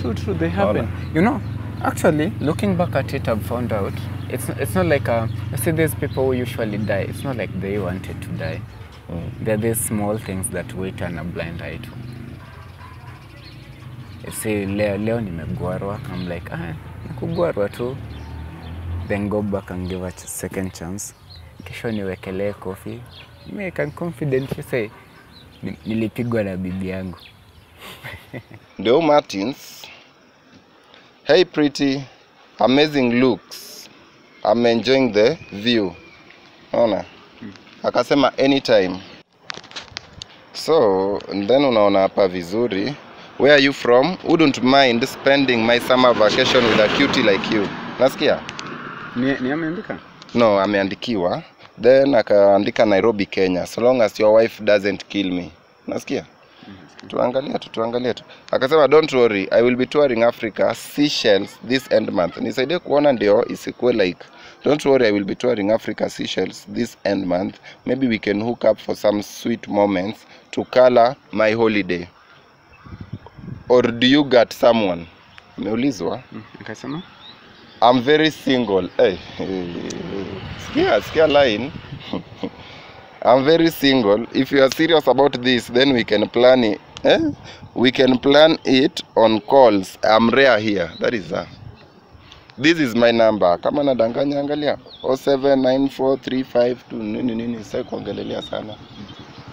True, they happen. You know, actually, looking back at it, I've found out it's not like you see these people who usually die. It's not like they wanted to die. There are these small things that we turn a blind eye to. You see, leo nimegwarwa. I'm like, nakugwarwa tu. Then go back and give it a second chance. Kesho niwekelee coffee. I can confidently say, nilipigwa na bibi yangu. Deo Martins. Hey pretty, amazing looks. I'm enjoying the view. Ona. Akasema anytime. So, then unaona hapa vizuri. Where are you from? Wouldn't mind spending my summer vacation with a cutie like you. Nasikia? Ni ameandika? No, ameandikiwa. Then akaandika Nairobi, Kenya. So long as your wife doesn't kill me. Nasikia? Tuangalia tu. Akasema don't worry, I will be touring Africa, Seychelles this end month. Nisaidie kuona ndio isikuwe like don't worry, I will be touring Africa, Seychelles this end month. Maybe we can hook up for some sweet moments to color my holiday. Or do you got someone? Ameulizwa. Akasema? I'm very single. Hey. Skia line. I'm very single. If you are serious about this, then we can plan it. We can plan it on calls. I'm rare here. That is this is my number. Kama nadanganya angalia 079435 nini sasa kuongelelea sana.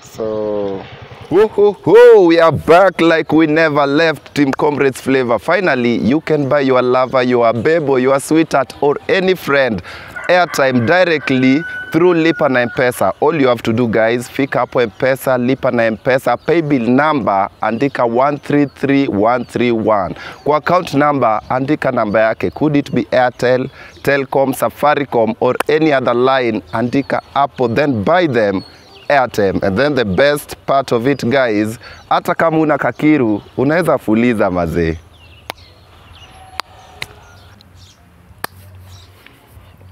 So we are back like we never left. Team Comrades Flavor. Finally, you can buy your lover, your babe, or your sweetheart, or any friend airtime directly through Lipa na M-Pesa. All you have to do, guys, fika hapo M-Pesa, Lipa na M-Pesa, pay bill number, andika 133131. Kwa account number, andika namba yake. Could it be Airtel, Telcom, Safaricom, or any other line? Andika hapo, then buy them airtime. And then the best part of it, guys, hata kama una kakiru, unaweza fuliza mazee.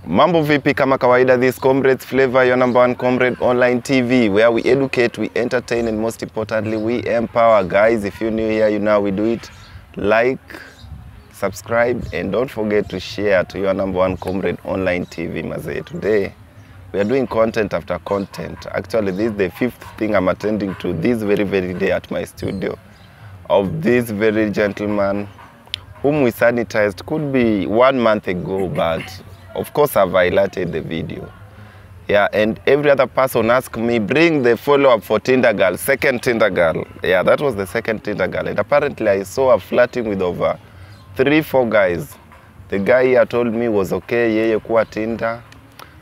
Mambo vipi, kama kawaida, this Comrades Flavor, your number one comrade online TV, where we educate, we entertain, and most importantly, we empower. Guys, if you're new here, you know we do it. Like, subscribe, and don't forget to share to your number one comrade online TV, mazee. Today, we are doing content after content. Actually, this is the 5th thing I'm attending to this very day at my studio of this very gentleman whom we sanitized. Could be 1 month ago, but of course I've highlighted the video. Yeah, and every other person asked me, bring the follow-up for Tinder girl, second Tinder girl. Yeah, that was the second Tinder girl. And apparently I saw her flirting with over 3-4 guys. The guy here told me was okay, yeye kuwa Tinder.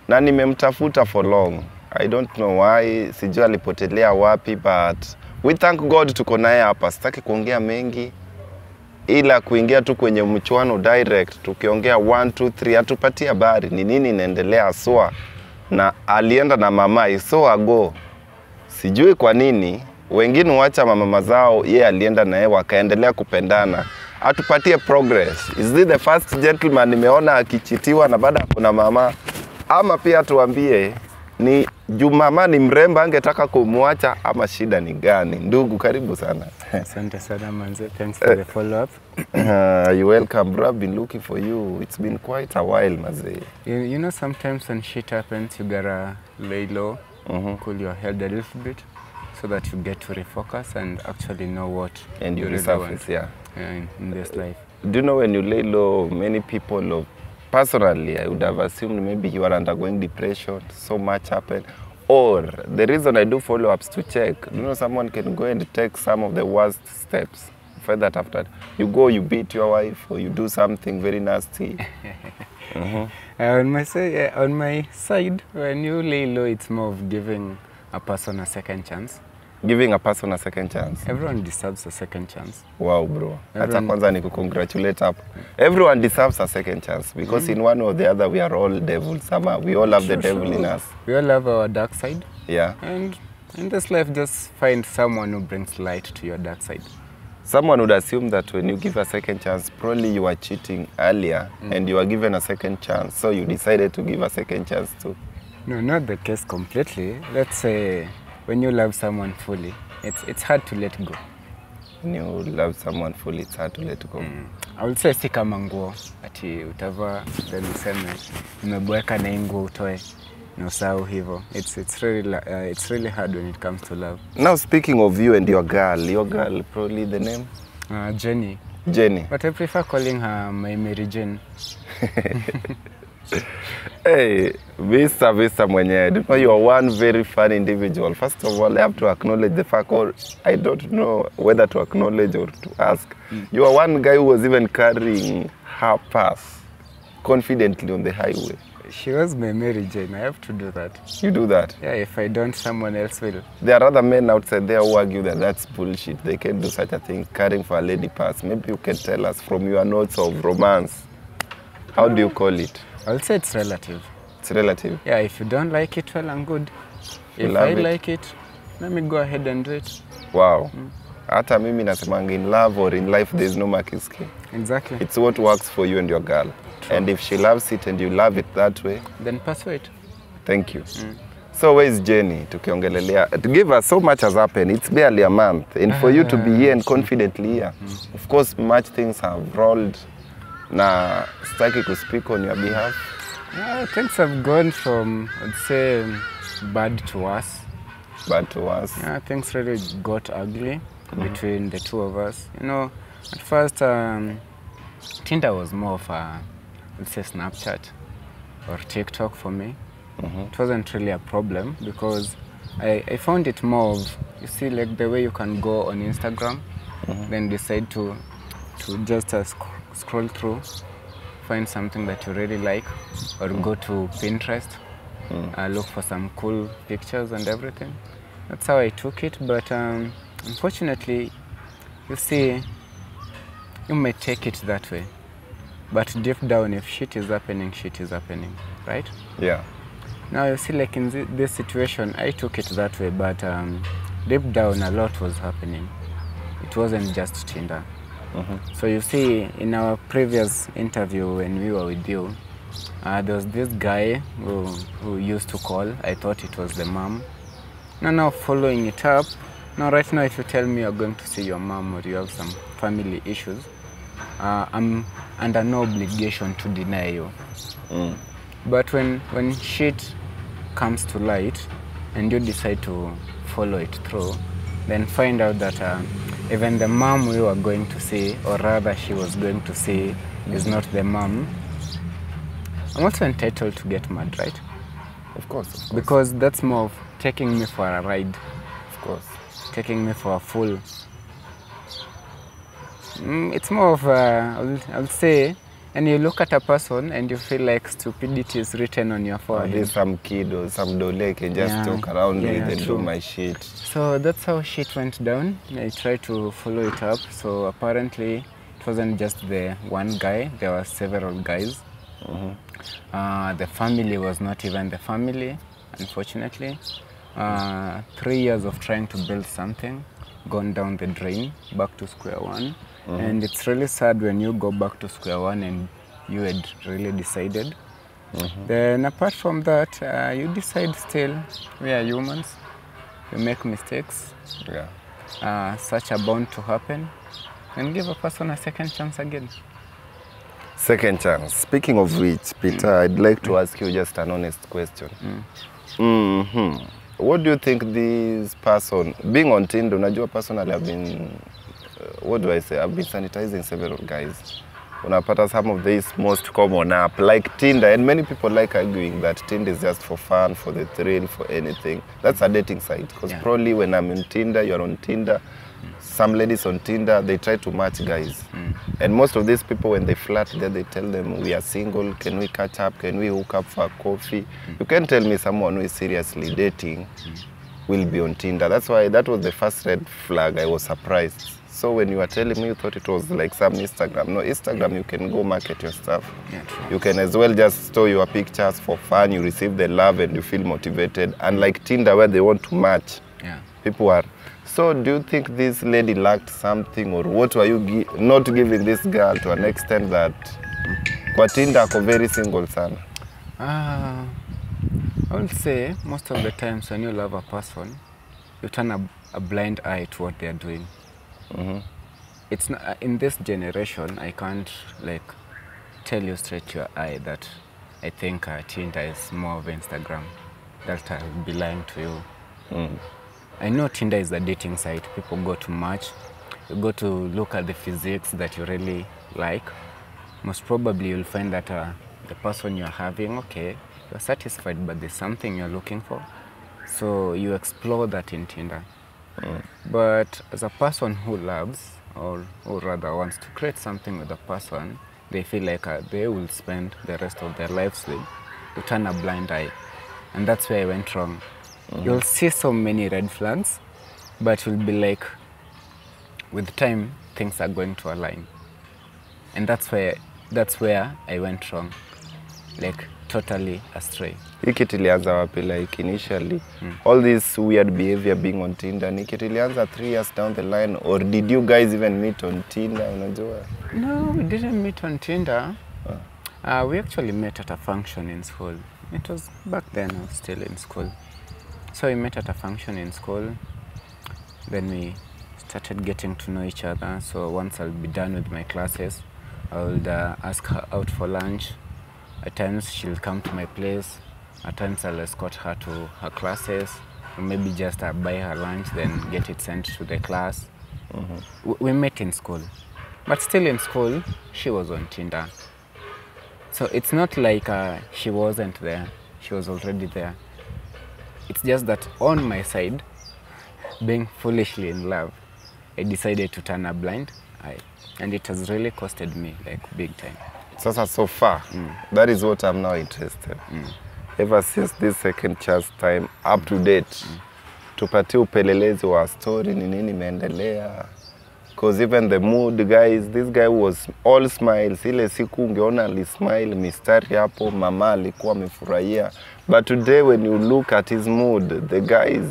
Na nimemtafuta for long. I don't know why, sijui alipotelea wapi, but we thank God tuko naye hapa. Sitaki kuongea mengi, ila kuingia tu kwenye mchuano direct, tukiongea 1 2 3, atupatie habari ni nini inaendelea aswa. Na alienda na mama so ago. Sijui kwa nini wengine wacha mama zao, yeye alienda na yeye wakaendelea kupendana. Atupatie progress. Is this the first gentleman nimeona akichitiwa na baada kuna mama? Ama pia tuambie ni Jumama ni mremba angetaka kumwacha ama shida ni gani? Ndugu, karibu sana. Asante sana manze. Thanks for the follow up. You're welcome, bro. I've been looking for you. It's been quite a while, manze. You know, sometimes when shit happens, you gotta lay low, cool your head a little bit, so that you get to refocus and actually know what and you resurface, yeah. In this life. Do you know when you lay low, many people personally, I would have assumed maybe you are undergoing depression, so much happened. Or the reason I do follow-ups to check, you know, someone can go and take some of the worst steps. For that after, you go, you beat your wife, or you do something very nasty. On my side, when you lay low, it's more of giving a person a second chance. Giving a person a second chance. Everyone deserves a second chance. Wow, bro. Hata kwanza ni congratulate up. Everyone deserves a second chance because in one or the other we are all devils. Somehow we all have the devil in us. We all have our dark side. Yeah. And in this life, just find someone who brings light to your dark side. Someone would assume that when you give a second chance, probably you were cheating earlier and you were given a second chance, so you decided to give a second chance too. No, not the case completely. Let's say when you love someone fully, it's hard to let go. when you love someone fully, it's hard to let go. I would say si kama nguo ati utavaa then useme nimeboeka na hii nguo utoe na usahau hivyo. It's really hard when it comes to love. Now speaking of you and your girl, probably the name? Jenny. Jenny. But I prefer calling her my Mary Jane. Hey, Vista mwenyewe. You are one very fun individual. First of all, I have to acknowledge the fact, or I don't know whether to acknowledge or to ask. You are one guy who was even carrying her purse confidently on the highway. She was my Mary Jane. I have to do that. You do that? Yeah, if I don't, someone else will. There are other men outside there who argue that that's bullshit. They can't do such a thing, carrying for a lady purse. Maybe you can tell us from your notes of romance. How do you call it? I'll say it's relative. It's relative? Yeah, if you don't like it, well and good. You If I like it, let me go ahead and do it. Wow. Hata mimi nasemanga in love or in life there's no marking scheme. Exactly. It's what works for you and your girl. True. And if she loves it and you love it that way, then pursue it. Thank you. So where is Jenny? Tukiongelelea. To give us so much has happened. It's barely a month. And for you to be here and confidently here, of course much things have rolled. Na sitaki to speak on your behalf. Yeah, things have gone from, I'd say, bad to worse. Bad to worse. Yeah, things really got ugly between the two of us. You know, at first, Tinder was more of a, let's say, Snapchat or TikTok for me. It wasn't really a problem because I found it more of, you see, like the way you can go on Instagram, then decide to just scroll through, find something that you really like, or go to Pinterest, look for some cool pictures and everything. That's how I took it, but unfortunately, you see, you may take it that way, but deep down, if shit is happening, right? Yeah. Now you see, like in this situation, I took it that way, but deep down, a lot was happening. It wasn't just Tinder. So you see, in our previous interview when we were with you, there was this guy who used to call. I thought it was the mom. Now following it up, now right now if you tell me you're going to see your mom or you have some family issues, I'm under no obligation to deny you. But when shit comes to light and you decide to follow it through, then find out that even the mom we were going to see, or rather she was going to see, is not the mom, I'm also entitled to get mad, right? Of course. Because that's more of taking me for a ride. Of course. Taking me for a fool. It's more of, I'll say, and you look at a person and you feel like stupidity is written on your forehead. There's some kid or some dole can just talk around with and do my shit. So that's how shit went down. I tried to follow it up. So apparently it wasn't just the one guy, there were several guys. The family was not even the family, unfortunately. 3 years of trying to build something, gone down the drain, back to square one. And it's really sad when you go back to square one and you had really decided. Then apart from that, you decide still, we are humans, we make mistakes. Such are bound to happen. And give a person a second chance again. Second chance. Speaking of which, Peter, I'd like to ask you just an honest question. What do you think this person, being on Tinder, unajua personally I've been, what do I say, I've been sanitizing several guys. Unapata some of these most common app, like Tinder, and many people like arguing that Tinder is just for fun, for the thrill, for anything. That's a dating site, because probably when I'm in Tinder, you're on Tinder, some ladies on Tinder, they try to match guys. And most of these people, when they flirt there, they tell them, we are single, can we catch up, can we hook up for a coffee? You can't tell me someone who is seriously dating will be on Tinder. That's why that was the first red flag. I was surprised. So when you were telling me, you thought it was like some Instagram. No, Instagram, you can go market your stuff. You can as well just store your pictures for fun, you receive the love and you feel motivated. Unlike Tinder where they want to match, people are. So do you think this lady lacked something, or what were you not giving this girl to an extent that kwa Tinder ako very single sana? I would say most of the times when you love a person, you turn a blind eye to what they are doing. it's not, in this generation, I can't like tell you straight to your eye that I think Tinder is more of Instagram. That I'll be lying to you. I know Tinder is a dating site. People go to match. You go to look at the physiques that you really like. Most probably you'll find that the person you're having, okay, you're satisfied, but there's something you're looking for. So you explore that in Tinder. But as a person who loves, or who rather wants to create something with a person, they feel like they will spend the rest of their lives with, to turn a blind eye. And that's where I went wrong. You'll see so many red flags, but you'll be like, with time, things are going to align. And that's where I went wrong. Like, totally astray. Hii kitu ilianza wapi, like initially? All this weird behavior being on Tinder, ni kitu ilianza 3 years down the line, or did you guys even meet on Tinder, unajua? No, we didn't meet on Tinder. We actually met at a function in school. It was back then, I was still in school. So we met at a function in school. Then we started getting to know each other. So once I'll be done with my classes, I would ask her out for lunch. At times she'll come to my place. At times I'll escort her to her classes. Or maybe just buy her lunch, then get it sent to the class. We met in school. But still in school, she was on Tinder. So it's not like she wasn't there. She was already there. It's just that on my side, being foolishly in love, I decided to turn a blind eye. And it has really costed me, like, big time. So far, that is what I'm now interested. Ever since this second chance time, up to date, tupatie upelelezi wa story, ni nini imeendelea. Because even the mood, guys, this guy was all smiles. Ile siku ungeona alismile, mistari hapo, mama alikuwa amefurahia. But today when you look at his mood, the guy is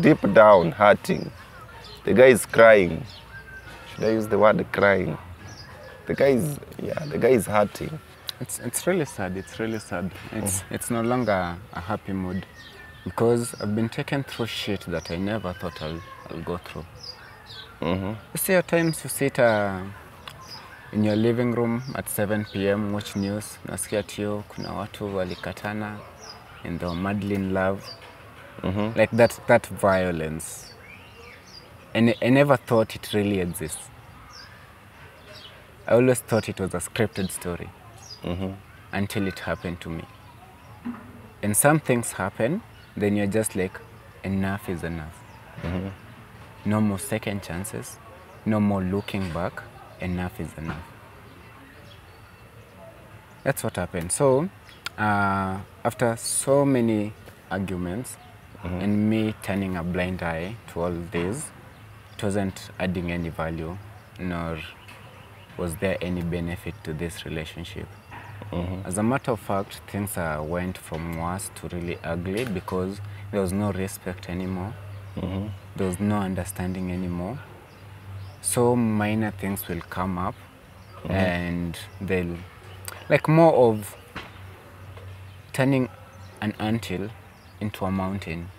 deep down hurting. The guy is crying. Should I use the word crying? The guy is hurting. It's really sad. It's really sad. It's no longer a happy mood, because I've been taken through shit that I never thought I'll go through. You see, at times you sit in your living room at 7 p.m. watch news. Nasikia tio kuna watu walikatana and they were madly in love. Like that violence. And I never thought it really exists. I always thought it was a scripted story until it happened to me. And some things happen, then you're just like, enough is enough. No more second chances, no more looking back, enough is enough. That's what happened. So, after so many arguments and me turning a blind eye to all this, it wasn't adding any value, nor was there any benefit to this relationship. As a matter of fact, things went from worse to really ugly because there was no respect anymore. There was no understanding anymore. So minor things will come up and they'll, like, more of turning an anthill into a mountain.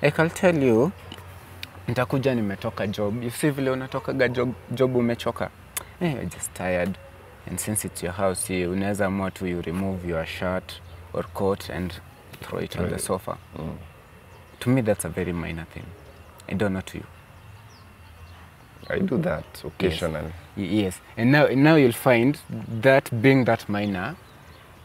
Like, I'll tell you, nitakuja nimetoka job. You see vile unatokaga job umechoka. You're just tired. And since it's your house, unaweza amua tu you remove your shirt or coat and throw it on the sofa. To me, that's a very minor thing. I don't know to you. I do that occasionally. Yes. And now you'll find that being that minor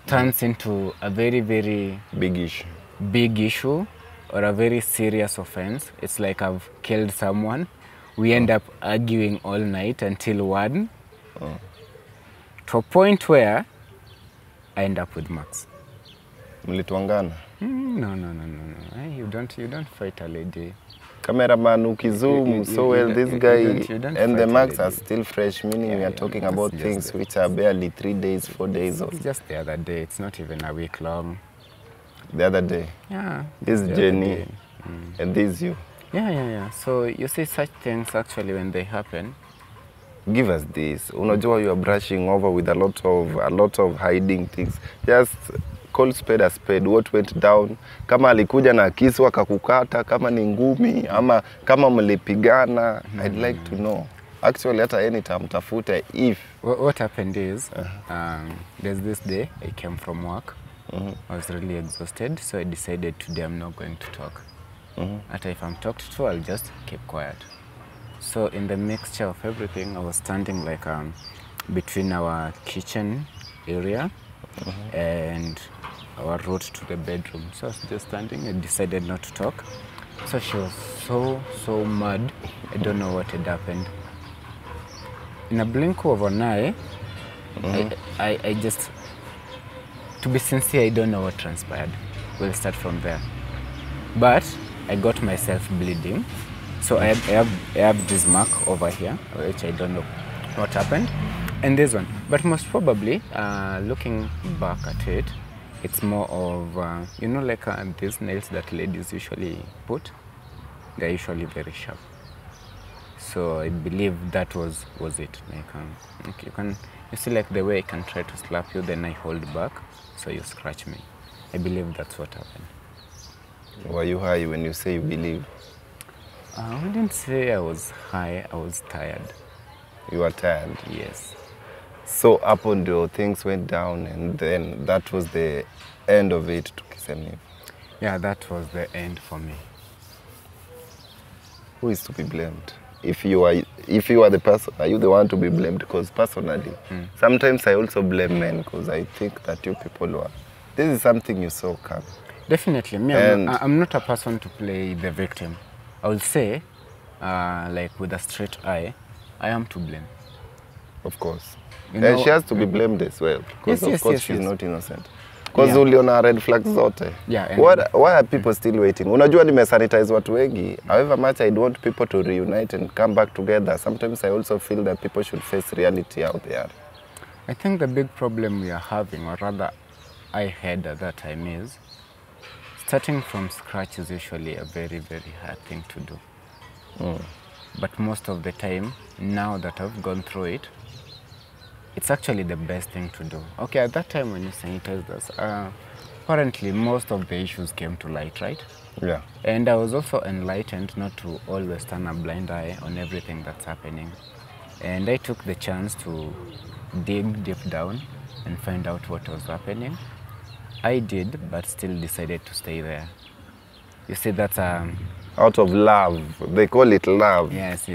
turns into a very, very big issue or a very serious offense. It's like I've killed someone. We end up arguing all night until 1. To a point where I end up with Max. Mlituangana? No. You don't fight a lady. Cameraman ukizoom so well, this guy and the Max are still fresh, meaning we are talking about things which are barely 3 days, 4 days old. It's just the other day. It's not even a week long. The other day? Yeah. This Jenny and this you? Yeah. So you see such things actually when they happen. Give us this. Unajua you are brushing over with a lot of hiding things. Just call spade a spade. What went down? Kama alikuja na kisu akakukata, kama ni ngumi, ama kama mlipigana. I'd like to know. actually hata anytime tafute if What happened is, there's this day I came from work. I was really exhausted, so I decided today I'm not going to talk. After if I'm talked to, I'll just keep quiet. So in the mixture of everything, I was standing like between our kitchen area and our road to the bedroom. So I was just standing and decided not to talk. So she was so mad. I don't know what had happened. In a blink of an eye, I just, to be sincere, I don't know what transpired. We'll start from there. But I got myself bleeding. So I have this mark over here, which I don't know what happened. And this one. But most probably, looking back at it, it's more of, you know, like these nails that ladies usually put, they're usually very sharp. So I believe that was it. Like, you see like the way I can try to slap you, then I hold back, so you scratch me. I believe that's what happened. were you high when you say you believe? I wouldn't say I was high, I was tired. You were tired? Yes. So up until things went down and then that was the end of it to Kiss and Eve? Yeah, that was the end for me. Who is to be blamed? If you are the person, are you the one to be blamed? Because personally, sometimes I also blame men because I think that you people were, this is something you saw come. Definitely. Me, I'm not a person to play the victim. I will say, like with a straight eye, I am to blame. Of course. You And know, she has to be blamed as well. Because of course she's yes. not innocent. Because uliona red flags zote. Yeah, Why are people still waiting? Unajua nimesanitize watu wengi. However much I want people to reunite and come back together, sometimes I also feel that people should face reality out there. I think the big problem we are having, or rather I had at that time, is starting from scratch is usually a very, very hard thing to do. But most of the time, now that I've gone through it, it's actually the best thing to do. Okay, at that time when you sanitized us, apparently most of the issues came to light, right? Yeah. And I was also enlightened not to always turn a blind eye on everything that's happening. And I took the chance to dig deep down and find out what was happening. I did, but still decided to stay there. You see, that's Out of love. They call it love. Yes.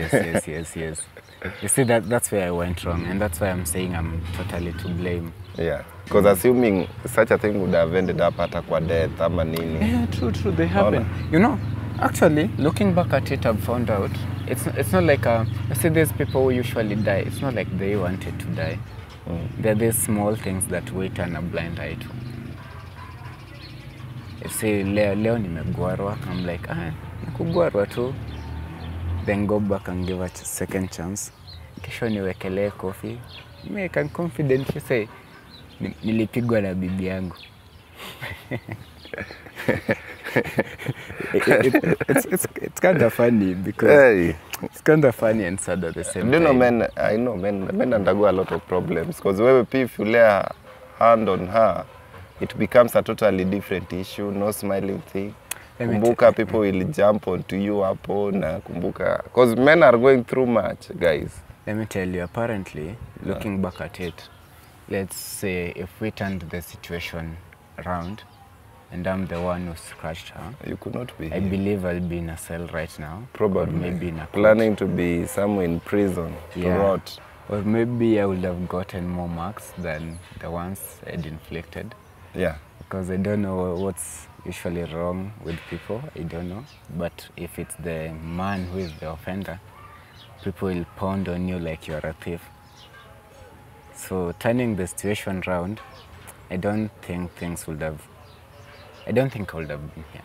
You see, that's where I went wrong, and that's why I'm saying I'm totally to blame. Yeah. Because assuming such a thing would have ended up hata kwa death ama nini. Yeah, true, they happen. You know, actually, looking back at it, I've found out, it's not like, you see these people who usually die, it's not like they wanted to die. They're these small things that we turn a blind eye to. You see, leo nimegwarwa, I'm like, nakugwarwa tu. Then go back and give it a second chance. Kesho niwekelee coffee. I can confidently say, nilipigwa na bibi yangu. It's kind of funny because it's kind of funny and sad at the same time. Do you know men, I know men undergo a lot of problems because if you lay a hand on her, it becomes a totally different issue, no smiling thing. Kumbuka people will jump onto you hapo na kumbuka. Because men are going through much, guys. Let me tell you, apparently, looking back at it, let's say if we turned the situation around and I'm the one who scratched her, you could not be I here. believe I'll be in a cell right now. Probably. Or maybe in a court. Planning to be somewhere in prison to rot. Or maybe I would have gotten more marks than the ones I'd inflicted. Yeah. Because I don't know what's usually wrong with people, I don't know. But if it's the man who is the offender, people will pound on you like you're a thief. So turning the situation around, I don't think I would have been here.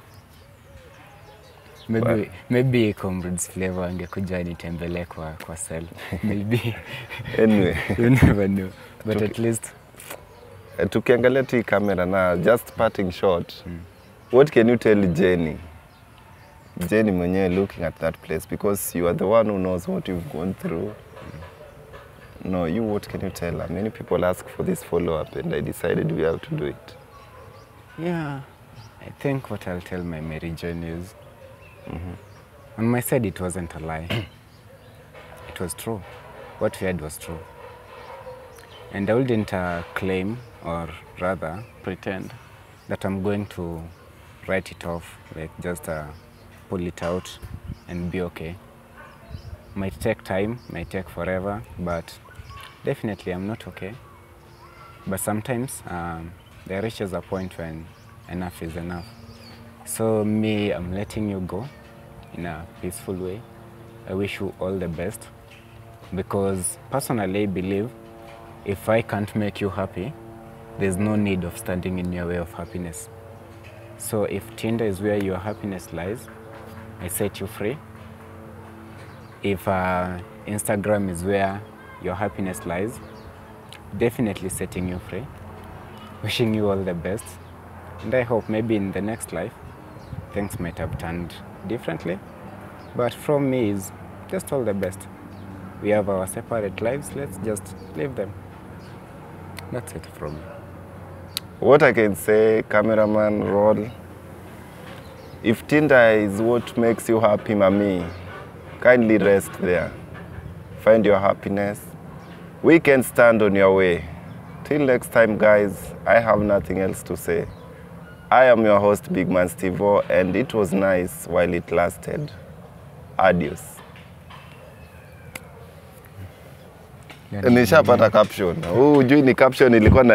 Maybe Comrades Flavor angekuja nitembele kwa cell. Maybe. Anyway. You never know. But at least tukiangalia tu camera na just parting shot. What can you tell Jenny mwenyewe looking at that place, because you are the one who knows what you've gone through? No, what can you tell her? Many people ask for this follow-up and I decided we have to do it. Yeah, I think what I'll tell my Mary Jane is, on my side it wasn't a lie. it was true. What we had was true. And I wouldn't claim, or rather pretend, that I'm going to write it off, like just pull it out and be okay. Might take time, might take forever, but definitely I'm not okay. But sometimes there reaches a point when enough is enough. So me, I'm letting you go in a peaceful way. I wish you all the best, because personally I believe if I can't make you happy, there's no need of standing in your way of happiness. So if Tinder is where your happiness lies, I set you free. If Instagram is where your happiness lies, definitely setting you free. Wishing you all the best. And I hope maybe in the next life, things might have turned differently. But from me is just all the best. We have our separate lives, let's just live them. That's it from me. What I can say, cameraman, roll. If Tinder is what makes you happy, mommy, kindly rest there. Find your happiness. We can stand on your way. Till next time, guys, I have nothing else to say. I am your host, Big Man Steve-O, and it was nice while it lasted. Adios. Nishapata caption. Hujui ni caption ilikuwa na